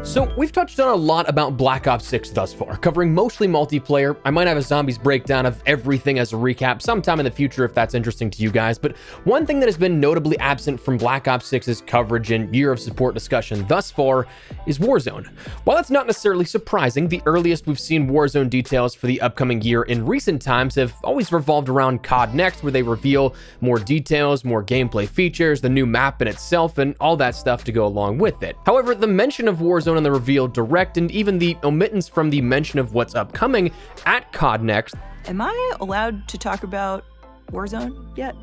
So we've touched on a lot about Black Ops 6 thus far, covering mostly multiplayer. I might have a zombies breakdown of everything as a recap sometime in the future if that's interesting to you guys, but one thing that has been notably absent from Black Ops 6's coverage and year of support discussion thus far is Warzone. While that's not necessarily surprising, the earliest we've seen Warzone details for the upcoming year in recent times have always revolved around COD Next, where they reveal more details, more gameplay features, the new map in itself, and all that stuff to go along with it. However, the mention of Warzone on the reveal direct, and even the omittance from the mention of what's upcoming at COD Next. Am I allowed to talk about Warzone yet?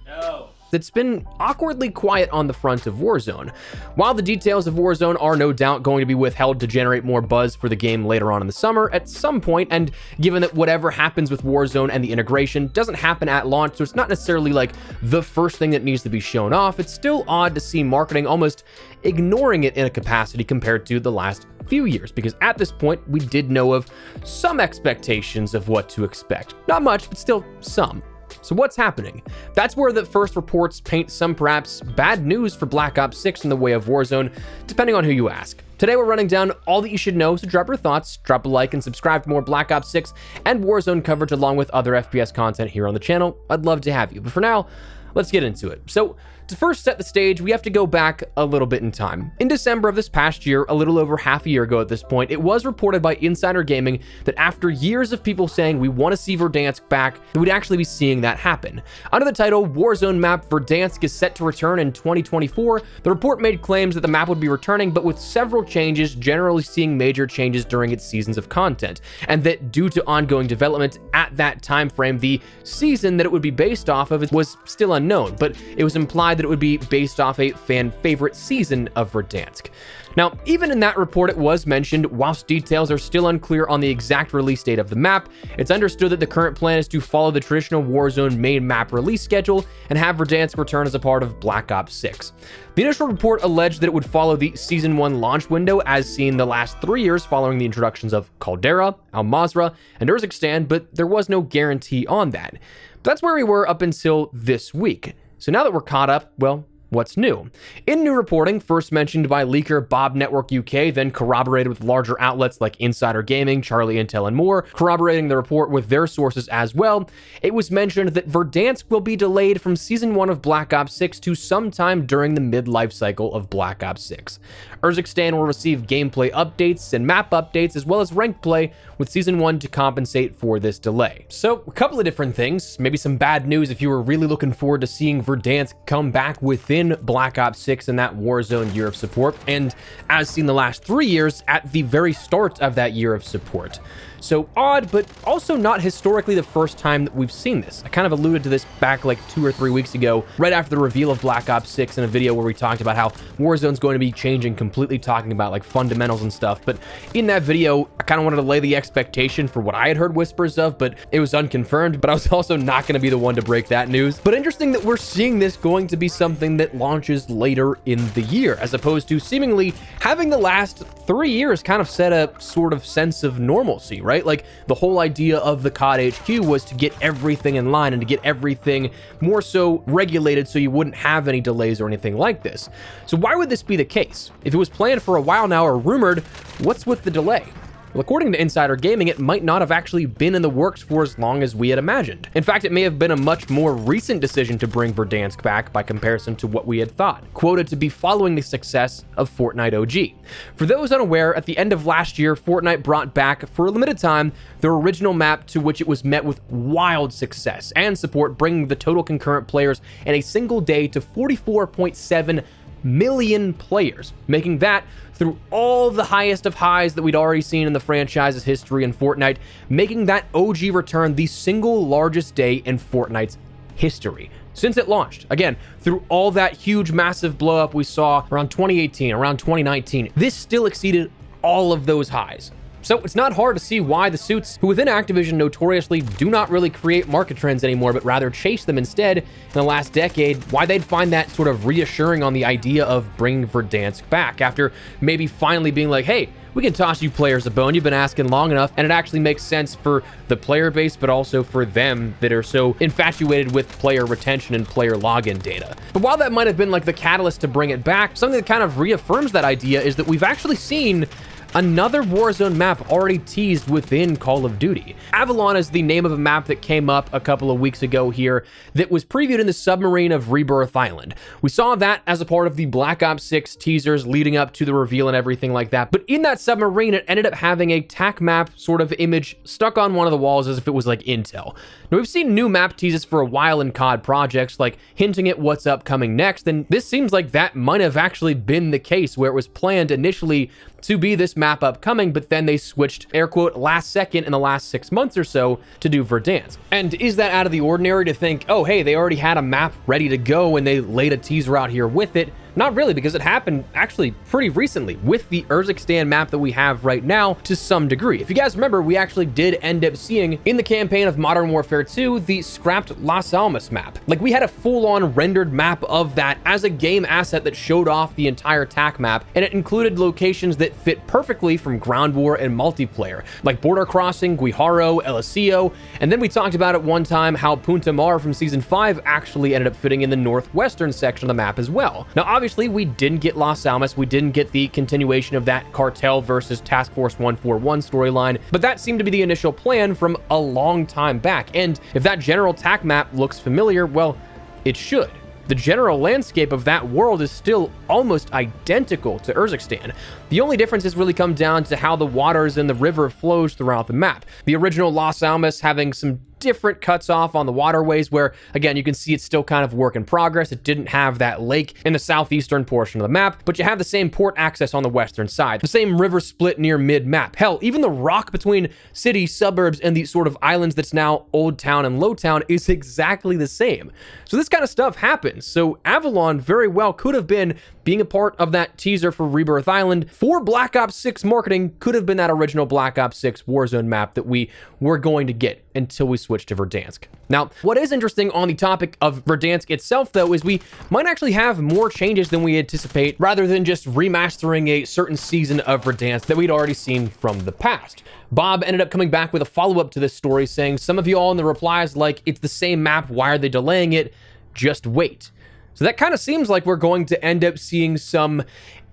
No. It's been awkwardly quiet on the front of Warzone. While the details of Warzone are no doubt going to be withheld to generate more buzz for the game later on in the summer at some point, and given that whatever happens with Warzone and the integration doesn't happen at launch, so it's not necessarily like the first thing that needs to be shown off, it's still odd to see marketing almost ignoring it in a capacity compared to the last few years, because at this point we did know of some expectations of what to expect. Not much, but still some. So what's happening? That's where the first reports paint some perhaps bad news for Black Ops 6 in the way of Warzone, depending on who you ask. Today we're running down all that you should know, so drop your thoughts, drop a like, and subscribe for more Black Ops 6 and Warzone coverage along with other FPS content here on the channel. I'd love to have you, but for now, let's get into it. So to first set the stage, we have to go back a little bit in time. In December of this past year, a little over half a year ago at this point, it was reported by Insider Gaming that after years of people saying we want to see Verdansk back, we'd actually be seeing that happen. Under the title Warzone map Verdansk is set to return in 2024, the report made claims that the map would be returning, but with several changes, generally seeing major changes during its seasons of content, and that due to ongoing development at that time frame, the season that it would be based off of was still unknown, but it was implied that it would be based off a fan favorite season of Verdansk. Now, even in that report, it was mentioned, whilst details are still unclear on the exact release date of the map, it's understood that the current plan is to follow the traditional Warzone main map release schedule and have Verdansk return as a part of Black Ops 6. The initial report alleged that it would follow the Season 1 launch window as seen the last 3 years following the introductions of Caldera, Al Mazrah, and Urzikstan, but there was no guarantee on that. That's where we were up until this week. So now that we're caught up, well, what's new? In new reporting, first mentioned by leaker Bob Network UK, then corroborated with larger outlets like Insider Gaming, Charlie Intel, and more, corroborating the report with their sources as well, it was mentioned that Verdansk will be delayed from Season 1 of Black Ops 6 to sometime during the mid-life cycle of Black Ops 6. Urzikstan will receive gameplay updates and map updates, as well as ranked play, with Season 1 to compensate for this delay. So, a couple of different things, maybe some bad news if you were really looking forward to seeing Verdansk come back within Black Ops 6 in that Warzone year of support, and as seen the last 3 years, at the very start of that year of support. So odd, but also not historically the first time that we've seen this. I kind of alluded to this back like 2 or 3 weeks ago, right after the reveal of Black Ops 6 in a video where we talked about how Warzone's going to be changing, completely talking about like fundamentals and stuff. But in that video, I kind of wanted to lay the expectation for what I had heard whispers of, but it was unconfirmed, but I was also not going to be the one to break that news. But interesting that we're seeing this going to be something that launches later in the year, as opposed to seemingly having the last 3 years kind of set a sort of sense of normalcy, right? Like the whole idea of the COD HQ was to get everything in line and to get everything more so regulated so you wouldn't have any delays or anything like this. So why would this be the case? If it was planned for a while now or rumored, what's with the delay? Well, according to Insider Gaming, it might not have actually been in the works for as long as we had imagined. In fact, it may have been a much more recent decision to bring Verdansk back by comparison to what we had thought, quoted to be following the success of Fortnite OG. For those unaware, at the end of last year, Fortnite brought back, for a limited time, their original map, to which it was met with wild success and support, bringing the total concurrent players in a single day to 44.7 million players, making that, through all the highest of highs that we'd already seen in the franchise's history in Fortnite, making that OG return the single largest day in Fortnite's history since it launched. Again, through all that huge, massive blow up we saw around 2018, around 2019, this still exceeded all of those highs. So it's not hard to see why the suits, who within Activision notoriously do not really create market trends anymore, but rather chase them instead in the last decade, why they'd find that sort of reassuring on the idea of bringing Verdansk back after maybe finally being like, hey, we can toss you players a bone. You've been asking long enough, and it actually makes sense for the player base, but also for them that are so infatuated with player retention and player login data. But while that might have been like the catalyst to bring it back, something that kind of reaffirms that idea is that we've actually seen another Warzone map already teased within Call of Duty. Avalon is the name of a map that came up a couple of weeks ago here that was previewed in the submarine of Rebirth Island. We saw that as a part of the Black Ops 6 teasers leading up to the reveal and everything like that. But in that submarine, it ended up having a TAC map sort of image stuck on one of the walls as if it was like intel. Now, we've seen new map teases for a while in COD projects, like hinting at what's upcoming next, and this seems like that might have actually been the case where it was planned initially to be this map upcoming, but then they switched, air quote, last second in the last 6 months or so to do Verdansk. And is that out of the ordinary to think, oh, hey, they already had a map ready to go and they laid a teaser out here with it? Not really, because it happened actually pretty recently with the Urzikstan map that we have right now to some degree. If you guys remember, we actually did end up seeing in the campaign of Modern Warfare 2, the scrapped Las Almas map. Like, we had a full-on rendered map of that as a game asset that showed off the entire TAC map, and it included locations that fit perfectly from ground war and multiplayer, like Border Crossing, Guijaro, El Asillo, and then we talked about at one time how Punta Mar from Season 5 actually ended up fitting in the northwestern section of the map as well. Now, obviously, we didn't get Las Almas, we didn't get the continuation of that Cartel versus Task Force 141 storyline, but that seemed to be the initial plan from a long time back, and if that general TAC map looks familiar, well, it should. The general landscape of that world is still almost identical to Urzikstan. The only difference has really come down to how the waters and the river flows throughout the map. The original Las Almas having some different cuts off on the waterways where, again, you can see it's still kind of work in progress. It didn't have that lake in the southeastern portion of the map, but you have the same port access on the western side, the same river split near mid-map. Hell, even the rock between city, suburbs, and the sort of islands that's now Old Town and Low Town is exactly the same. So this kind of stuff happens. So Avalon very well could have been being a part of that teaser for Rebirth Island for Black Ops 6 marketing, could have been that original Black Ops 6 Warzone map that we were going to get until we switched to Verdansk. Now, what is interesting on the topic of Verdansk itself, though, is we might actually have more changes than we anticipate, rather than just remastering a certain season of Verdansk that we'd already seen from the past. Bob ended up coming back with a follow-up to this story, saying some of you all in the replies like, it's the same map, why are they delaying it? Just wait. So that kind of seems like we're going to end up seeing some,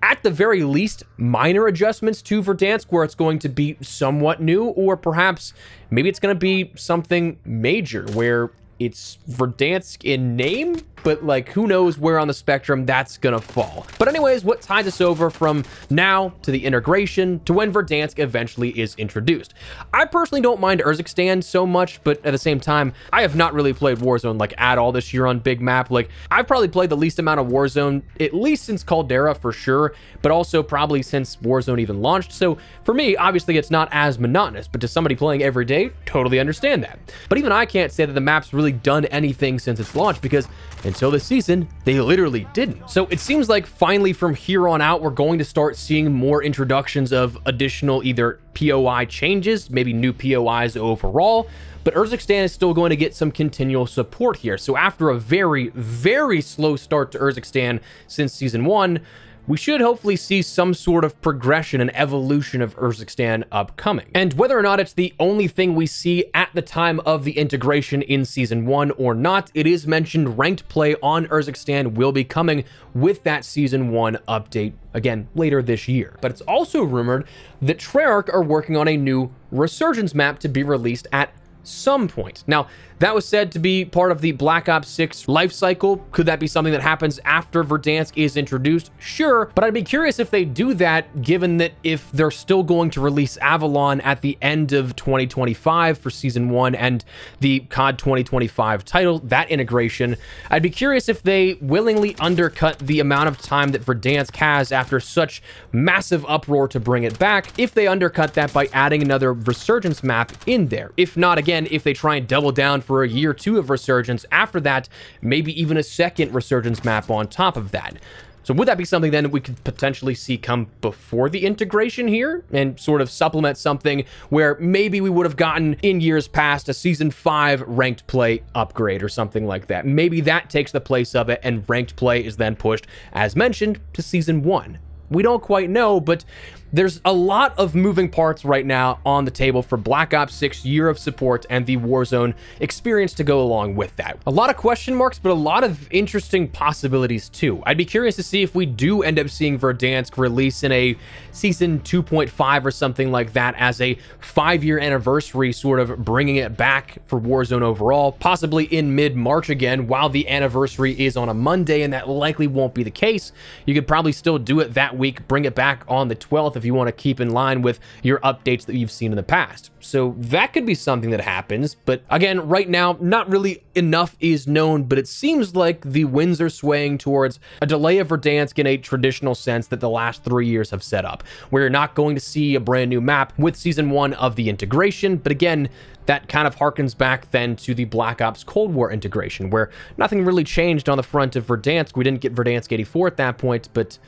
at the very least, minor adjustments to Verdansk, where it's going to be somewhat new, or perhaps maybe it's going to be something major where it's Verdansk in name, but like who knows where on the spectrum that's gonna fall. But anyways, what ties us over from now to the integration to when Verdansk eventually is introduced? I personally don't mind Urzikstan so much, but at the same time, I have not really played Warzone like at all this year on big map. Like, I've probably played the least amount of Warzone, at least since Caldera for sure, but also probably since Warzone even launched. So for me, obviously it's not as monotonous, but to somebody playing every day, totally understand that. But even I can't say that the map's really done anything since its launch, because until this season, they literally didn't. So it seems like finally from here on out, we're going to start seeing more introductions of additional either POI changes, maybe new POIs overall, but Urzikstan is still going to get some continual support here. So after a very, very slow start to Urzikstan since Season 1, we should hopefully see some sort of progression and evolution of Urzikstan upcoming. And whether or not it's the only thing we see at the time of the integration in Season 1 or not, it is mentioned ranked play on Urzikstan will be coming with that Season 1 update again later this year. But it's also rumored that Treyarch are working on a new Resurgence map to be released at some point. Now, that was said to be part of the Black Ops 6 life cycle. Could that be something that happens after Verdansk is introduced? Sure, but I'd be curious if they do that, given that if they're still going to release Avalon at the end of 2025 for Season 1 and the COD 2025 title, that integration, I'd be curious if they willingly undercut the amount of time that Verdansk has after such massive uproar to bring it back, if they undercut that by adding another Resurgence map in there. If not, again, if they try and double down for a year or two of Resurgence, after that, maybe even a second Resurgence map on top of that. So would that be something then we could potentially see come before the integration here and sort of supplement something where maybe we would have gotten in years past a Season 5 ranked play upgrade or something like that? Maybe that takes the place of it and ranked play is then pushed, as mentioned, to Season 1. We don't quite know, but there's a lot of moving parts right now on the table for Black Ops 6 Year of Support and the Warzone experience to go along with that. A lot of question marks, but a lot of interesting possibilities too. I'd be curious to see if we do end up seeing Verdansk release in a Season 2.5 or something like that as a 5-year anniversary, sort of bringing it back for Warzone overall, possibly in mid-March again, while the anniversary is on a Monday, and that likely won't be the case. You could probably still do it that week, bring it back on the 12th if you want to keep in line with your updates that you've seen in the past. So that could be something that happens. But again, right now, not really enough is known, but it seems like the winds are swaying towards a delay of Verdansk in a traditional sense that the last 3 years have set up. We're not going to see a brand new map with Season 1 of the integration, but again, that kind of harkens back then to the Black Ops Cold War integration, where nothing really changed on the front of Verdansk. We didn't get Verdansk 84 at that point, but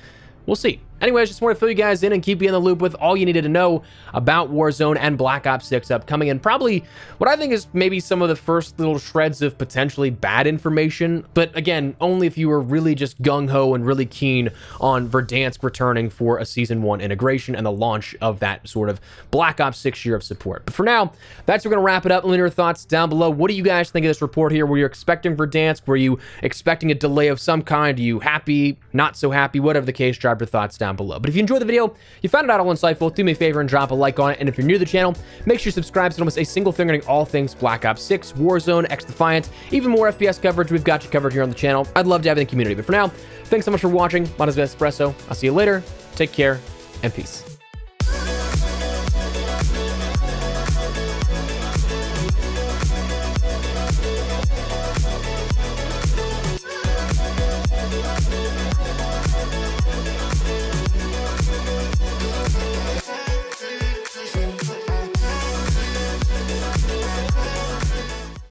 we'll see. Anyways, just want to fill you guys in and keep you in the loop with all you needed to know about Warzone and Black Ops 6 upcoming, and probably what I think is maybe some of the first little shreds of potentially bad information, but again, only if you were really just gung-ho and really keen on Verdansk returning for a Season 1 integration and the launch of that sort of Black Ops 6 Year of Support. But for now, that's going to wrap it up. Let me know your thoughts down below. What do you guys think of this report here? Were you expecting Verdansk? Were you expecting a delay of some kind? Are you happy? Not so happy? Whatever the case, drop your thoughts down below. But if you enjoyed the video, you found it out all insightful, do me a favor and drop a like on it. And if you're new to the channel, make sure you subscribe so you don't miss a single thing regarding all things Black Ops 6, Warzone, X-Defiant, even more FPS coverage. We've got you covered here on the channel. I'd love to have it in the community. But for now, thanks so much for watching. My name is Espresso. I'll see you later. Take care and peace.